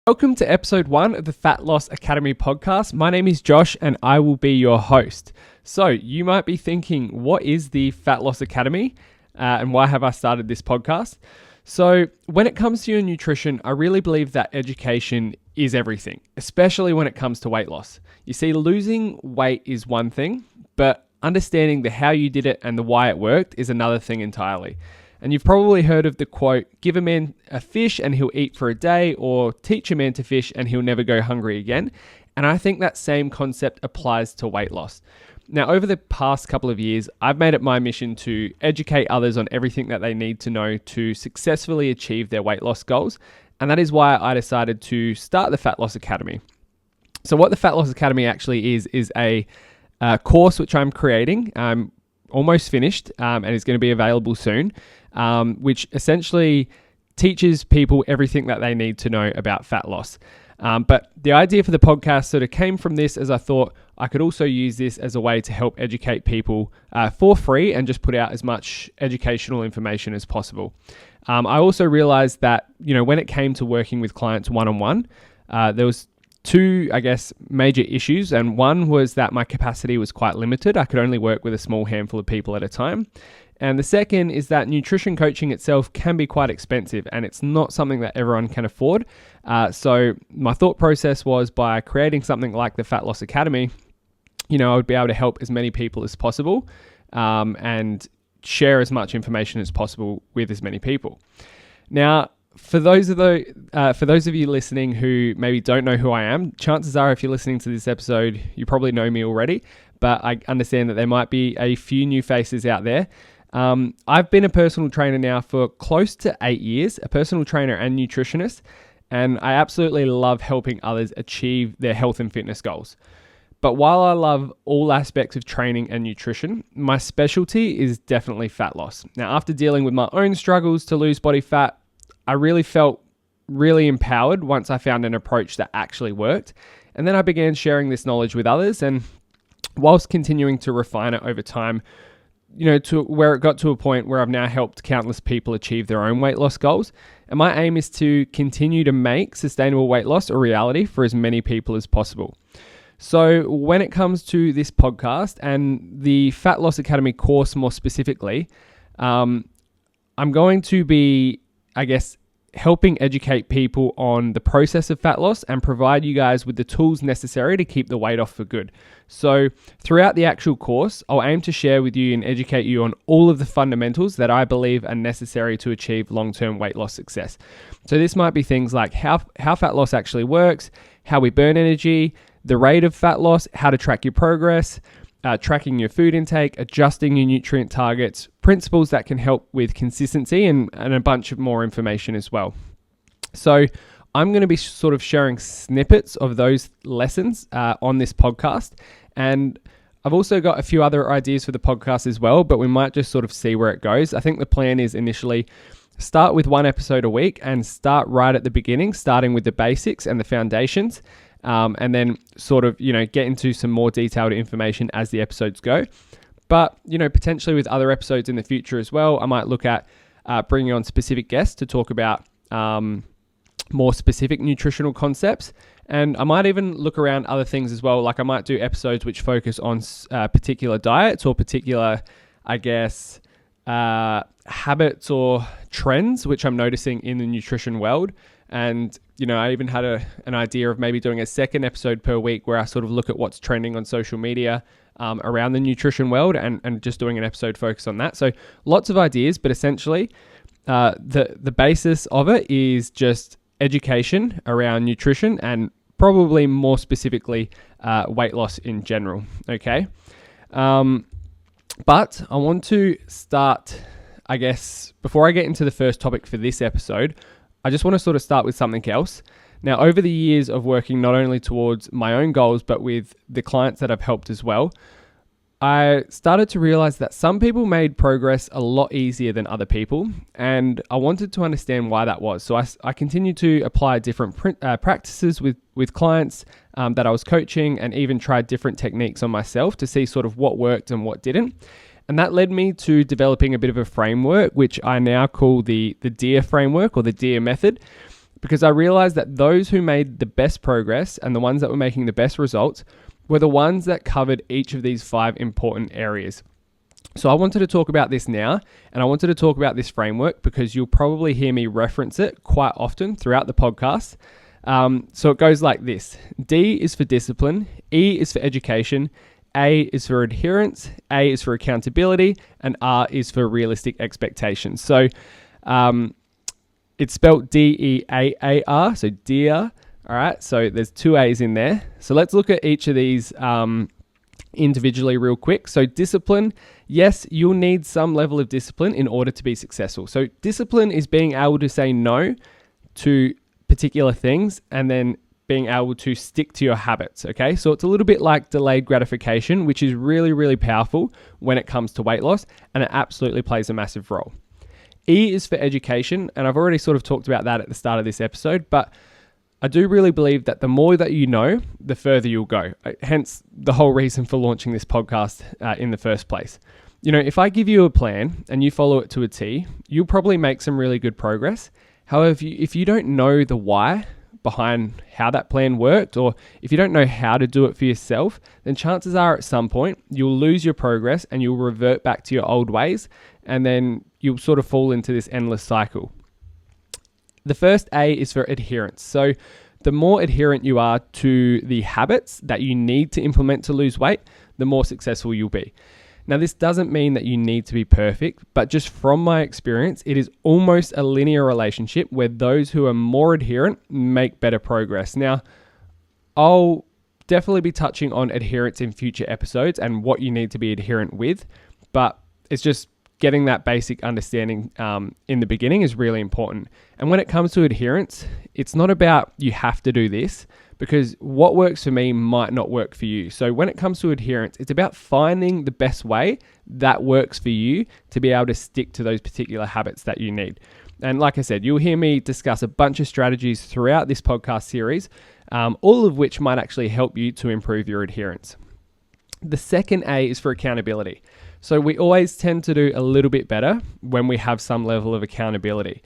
Welcome to episode 1 of the Fat Loss Academy podcast. My name is Josh and I will be your host. So you might be thinking, what is the Fat Loss Academy and why have I started this podcast? So when it comes to your nutrition, I really believe that education is everything, especially when it comes to weight loss. You see, losing weight is one thing, but understanding the how you did it and the why it worked is another thing entirely. And you've probably heard of the quote, give a man a fish and he'll eat for a day, or teach a man to fish and he'll never go hungry again. And I think that same concept applies to weight loss. Now, over the past couple of years, I've made it my mission to educate others on everything that they need to know to successfully achieve their weight loss goals. And that is why I decided to start the Fat Loss Academy. So what the Fat Loss Academy actually is a course which I'm creating, almost finished, and is going to be available soon, which essentially teaches people everything that they need to know about fat loss. But the idea for the podcast sort of came from this, as I thought I could also use this as a way to help educate people for free and just put out as much educational information as possible. I also realized that, when it came to working with clients one-on-one, there was two, major issues. And one was that my capacity was quite limited. I could only work with a small handful of people at a time. And the second is that nutrition coaching itself can be quite expensive and it's not something that everyone can afford. So my thought process was, by creating something like the Fat Loss Academy, I would be able to help as many people as possible and share as much information as possible with as many people. Now, for those of you listening who maybe don't know who I am, chances are if you're listening to this episode, you probably know me already, but I understand that there might be a few new faces out there. I've been a personal trainer now for close to 8 years, a personal trainer and nutritionist, and I absolutely love helping others achieve their health and fitness goals. But while I love all aspects of training and nutrition, my specialty is definitely fat loss. Now, after dealing with my own struggles to lose body fat, I really felt really empowered once I found an approach that actually worked. And then I began sharing this knowledge with others, and whilst continuing to refine it over time, to where it got to a point where I've now helped countless people achieve their own weight loss goals. And my aim is to continue to make sustainable weight loss a reality for as many people as possible. So when it comes to this podcast and the Fat Loss Academy course more specifically, I'm going to be, helping educate people on the process of fat loss and provide you guys with the tools necessary to keep the weight off for good. So throughout the actual course, I'll aim to share with you and educate you on all of the fundamentals that I believe are necessary to achieve long-term weight loss success. So this might be things like how fat loss actually works, how we burn energy, the rate of fat loss, how to track your progress, tracking your food intake, adjusting your nutrient targets, principles that can help with consistency, and a bunch of more information as well. So I'm going to be sort of sharing snippets of those lessons on this podcast. And I've also got a few other ideas for the podcast as well, but we might just sort of see where it goes. I think the plan is initially start with one episode a week and start right at the beginning, starting with the basics and the foundations. And then sort of, get into some more detailed information as the episodes go. But, potentially with other episodes in the future as well, I might look at bringing on specific guests to talk about more specific nutritional concepts. And I might even look around other things as well. Like I might do episodes which focus on particular diets or particular, habits or trends, which I'm noticing in the nutrition world. And, I even had an idea of maybe doing a second episode per week where I sort of look at what's trending on social media around the nutrition world and just doing an episode focused on that. So lots of ideas, but essentially the basis of it is just education around nutrition and probably more specifically weight loss in general. Okay. But I want to start, before I get into the first topic for this episode, I just want to sort of start with something else. Now, over the years of working not only towards my own goals, but with the clients that I've helped as well, I started to realize that some people made progress a lot easier than other people, and I wanted to understand why that was. So I continued to apply different practices with clients that I was coaching, and even tried different techniques on myself to see sort of what worked and what didn't. And that led me to developing a bit of a framework, which I now call the DEAAR Framework or the DEAR method, because I realized that those who made the best progress and the ones that were making the best results were the ones that covered each of these 5 important areas. So I wanted to talk about this now, and I wanted to talk about this framework because you'll probably hear me reference it quite often throughout the podcast. So it goes like this. D is for discipline, E is for education, A is for adherence, A is for accountability, and R is for realistic expectations. So it's spelled DEAAR, so DEAAR. All right, so there's 2 A's in there. So let's look at each of these individually real quick. So discipline, yes, you'll need some level of discipline in order to be successful. So discipline is being able to say no to particular things and then being able to stick to your habits, okay? So it's a little bit like delayed gratification, which is really, really powerful when it comes to weight loss, and it absolutely plays a massive role. E is for education, and I've already sort of talked about that at the start of this episode, but I do really believe that the more that you know, the further you'll go. Hence the whole reason for launching this podcast in the first place. You know, if I give you a plan and you follow it to a T, you'll probably make some really good progress. However, if you don't know the why behind how that plan worked, or if you don't know how to do it for yourself, then chances are at some point you'll lose your progress and you'll revert back to your old ways, and then you'll sort of fall into this endless cycle. The first A is for adherence. So the more adherent you are to the habits that you need to implement to lose weight, the more successful you'll be. Now, this doesn't mean that you need to be perfect, but just from my experience, it is almost a linear relationship where those who are more adherent make better progress. Now, I'll definitely be touching on adherence in future episodes and what you need to be adherent with, but it's just getting that basic understanding in the beginning is really important. And when it comes to adherence, it's not about you have to do this, because what works for me might not work for you. So when it comes to adherence, it's about finding the best way that works for you to be able to stick to those particular habits that you need. And like I said, you'll hear me discuss a bunch of strategies throughout this podcast series, all of which might actually help you to improve your adherence. The second A is for accountability. So we always tend to do a little bit better when we have some level of accountability.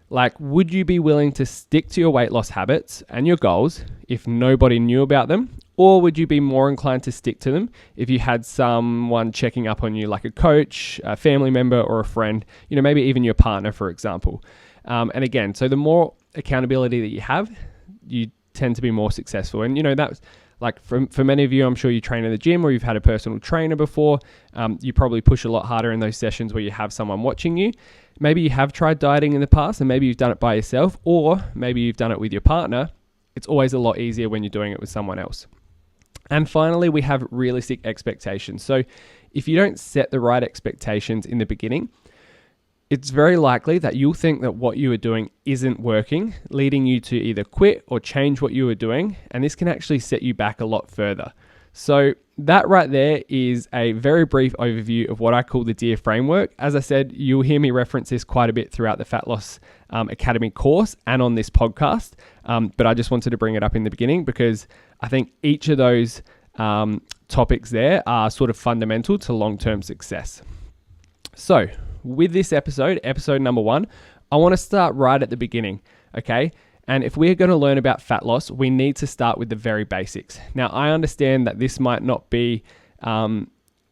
Like, would you be willing to stick to your weight loss habits and your goals if nobody knew about them? Or would you be more inclined to stick to them if you had someone checking up on you, like a coach, a family member, or a friend, you know, maybe even your partner, for example? And again, so the more accountability that you have, you tend to be more successful. And, you know, that's like for many of you, I'm sure you train in the gym or you've had a personal trainer before. You probably push a lot harder in those sessions where you have someone watching you. Maybe you have tried dieting in the past and maybe you've done it by yourself, or maybe you've done it with your partner. It's always a lot easier when you're doing it with someone else. And finally, we have realistic expectations. So if you don't set the right expectations in the beginning, it's very likely that you'll think that what you are doing isn't working, leading you to either quit or change what you are doing. And this can actually set you back a lot further. So that right there is a very brief overview of what I call the DEAAR Framework. As I said, you'll hear me reference this quite a bit throughout the Fat Loss Academy course and on this podcast. But I just wanted to bring it up in the beginning because I think each of those topics there are sort of fundamental to long-term success. So with this episode number 1, I want to start right at the beginning, okay? And if we're going to learn about fat loss, we need to start with the very basics. Now, I understand that this might not be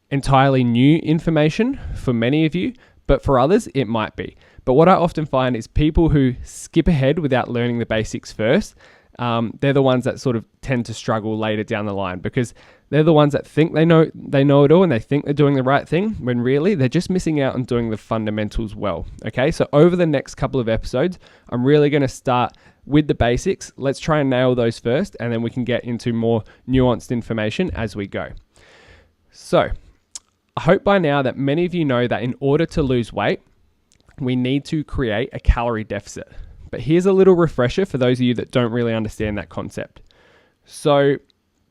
entirely new information for many of you, but for others, it might be. But what I often find is people who skip ahead without learning the basics first, they're the ones that sort of tend to struggle later down the line, because they're the ones that think they know it all and they think they're doing the right thing, when really they're just missing out on doing the fundamentals well. Okay, so over the next couple of episodes, I'm really going to start with the basics. Let's try and nail those first, and then we can get into more nuanced information as we go. So I hope by now that many of you know that in order to lose weight, we need to create a calorie deficit. But here's a little refresher for those of you that don't really understand that concept. So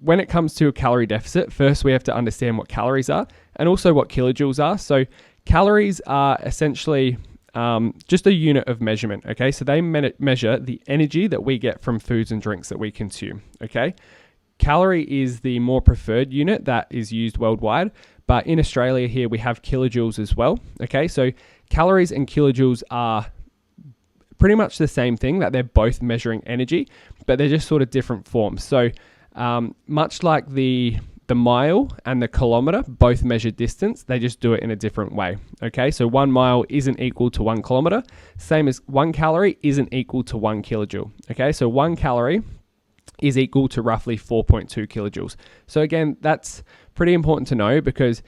when it comes to a calorie deficit, first we have to understand what calories are and also what kilojoules are. So calories are essentially just a unit of measurement, okay? So they measure the energy that we get from foods and drinks that we consume, okay? Calorie is the more preferred unit that is used worldwide, but in Australia here we have kilojoules as well, okay? So calories and kilojoules are pretty much the same thing, that they're both measuring energy, but they're just sort of different forms. So much like the mile and the kilometer both measure distance, they just do it in a different way. Okay, so 1 mile isn't equal to 1 kilometer, same as 1 calorie isn't equal to 1 kilojoule. Okay, so 1 calorie is equal to roughly 4.2 kilojoules. So again, that's pretty important to know, because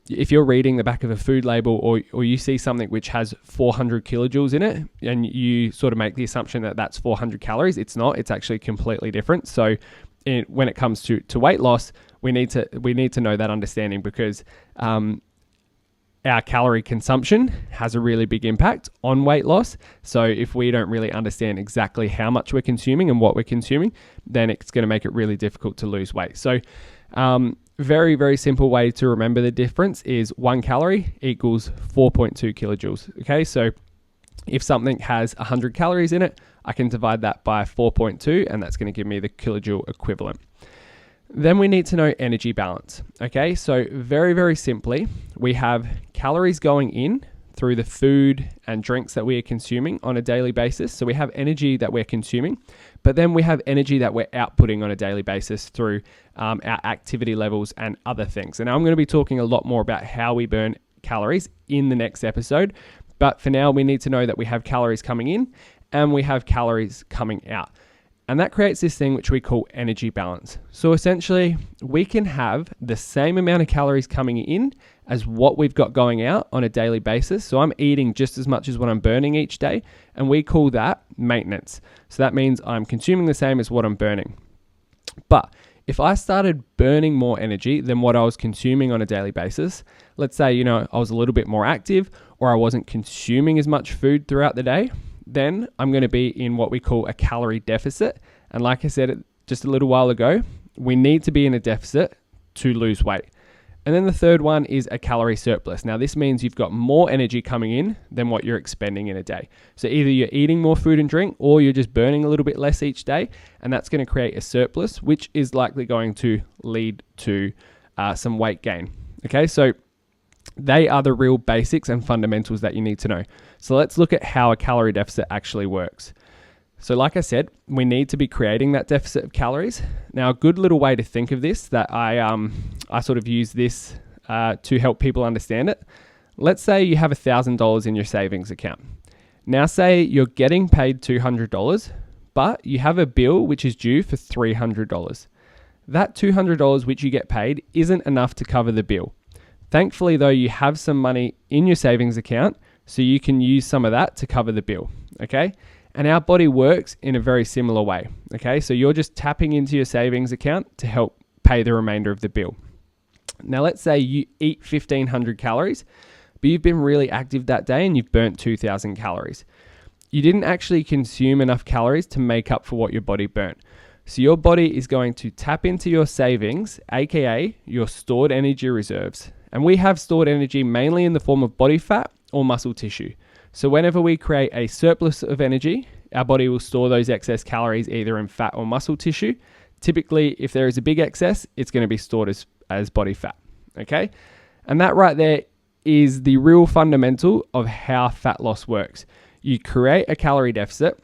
if you're reading the back of a food label or you see something which has 400 kilojoules in it and you sort of make the assumption that that's 400 calories, it's not. It's actually completely different. So when it comes to weight loss, we need to know that understanding, because our calorie consumption has a really big impact on weight loss. So if we don't really understand exactly how much we're consuming and what we're consuming, then it's going to make it really difficult to lose weight. So very, very simple way to remember the difference is 1 calorie equals 4.2 kilojoules. Okay, so if something has 100 calories in it, I can divide that by 4.2, and that's going to give me the kilojoule equivalent. Then we need to know energy balance. Okay, so very, very simply, we have calories going in through the food and drinks that we are consuming on a daily basis. So we have energy that we're consuming, but then we have energy that we're outputting on a daily basis through our activity levels and other things. And I'm going to be talking a lot more about how we burn calories in the next episode. But for now, we need to know that we have calories coming in and we have calories coming out. And that creates this thing which we call energy balance. So essentially, we can have the same amount of calories coming in as what we've got going out on a daily basis. So I'm eating just as much as what I'm burning each day, and we call that maintenance. So that means I'm consuming the same as what I'm burning. But if I started burning more energy than what I was consuming on a daily basis, let's say, I was a little bit more active, or I wasn't consuming as much food throughout the day, then I'm going to be in what we call a calorie deficit. And like I said just a little while ago, we need to be in a deficit to lose weight. And then the third one is a calorie surplus. Now this means you've got more energy coming in than what you're expending in a day. So either you're eating more food and drink, or you're just burning a little bit less each day, and that's going to create a surplus, which is likely going to lead to some weight gain. Okay, so they are the real basics and fundamentals that you need to know. So let's look at how a calorie deficit actually works. So like I said, we need to be creating that deficit of calories. Now, a good little way to think of this that I sort of use this to help people understand it. Let's say you have $1,000 in your savings account. Now say you're getting paid $200, but you have a bill which is due for $300. That $200 which you get paid isn't enough to cover the bill. Thankfully, though, you have some money in your savings account, so you can use some of that to cover the bill, okay? And our body works in a very similar way, okay? So you're just tapping into your savings account to help pay the remainder of the bill. Now, let's say you eat 1,500 calories, but you've been really active that day and you've burnt 2,000 calories. You didn't actually consume enough calories to make up for what your body burnt. So your body is going to tap into your savings, aka your stored energy reserves. And we have stored energy mainly in the form of body fat or muscle tissue. So whenever we create a surplus of energy, our body will store those excess calories either in fat or muscle tissue. Typically, if there is a big excess, it's going to be stored as body fat, okay? And that right there is the real fundamental of how fat loss works. You create a calorie deficit,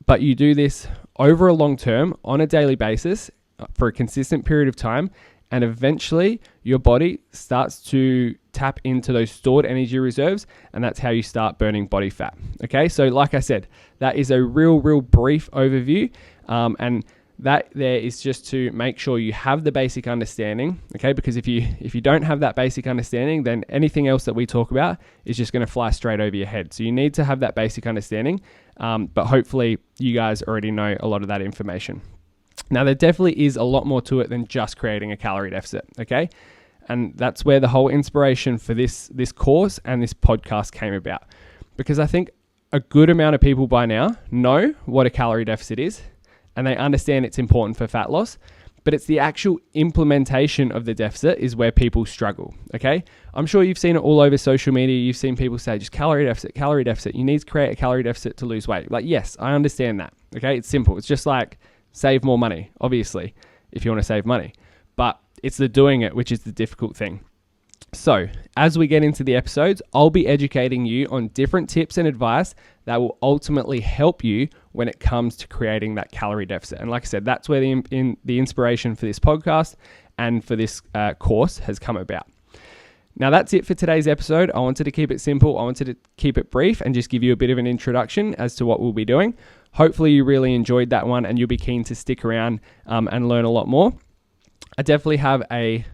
but you do this over a long term on a daily basis for a consistent period of time. And eventually your body starts to tap into those stored energy reserves, and that's how you start burning body fat. Okay, so like I said, that is a real brief overview, and that there is just to make sure you have the basic understanding. Okay, because if you don't have that basic understanding, then anything else that we talk about is just going to fly straight over your head. So you need to have that basic understanding, but hopefully you guys already know a lot of that information. Now, there definitely is a lot more to it than just creating a calorie deficit, okay? And that's where the whole inspiration for this course and this podcast came about. Because I think a good amount of people by now know what a calorie deficit is, and they understand it's important for fat loss, but it's the actual implementation of the deficit is where people struggle, okay? I'm sure you've seen it all over social media. You've seen people say, just calorie deficit. You need to create a calorie deficit to lose weight. Like, yes, I understand that, okay? It's simple. It's just like, save more money, obviously, if you want to save money. But it's the doing it, which is the difficult thing. So, as we get into the episodes, I'll be educating you on different tips and advice that will ultimately help you when it comes to creating that calorie deficit. And like I said, that's where the inspiration for this podcast and for this course has come about. Now, that's it for today's episode. I wanted to keep it simple. I wanted to keep it brief and just give you a bit of an introduction as to what we'll be doing. Hopefully, you really enjoyed that one and you'll be keen to stick around and learn a lot more. I definitely have a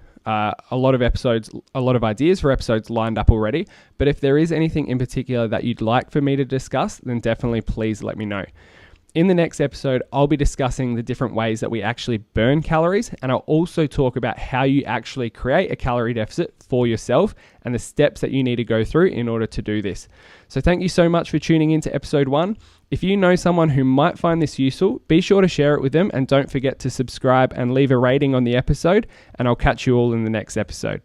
lot of episodes, a lot of ideas for episodes lined up already. But if there is anything in particular that you'd like for me to discuss, then definitely please let me know. In the next episode, I'll be discussing the different ways that we actually burn calories, and I'll also talk about how you actually create a calorie deficit for yourself and the steps that you need to go through in order to do this. So thank you so much for tuning into episode 1. If you know someone who might find this useful, be sure to share it with them and don't forget to subscribe and leave a rating on the episode, and I'll catch you all in the next episode.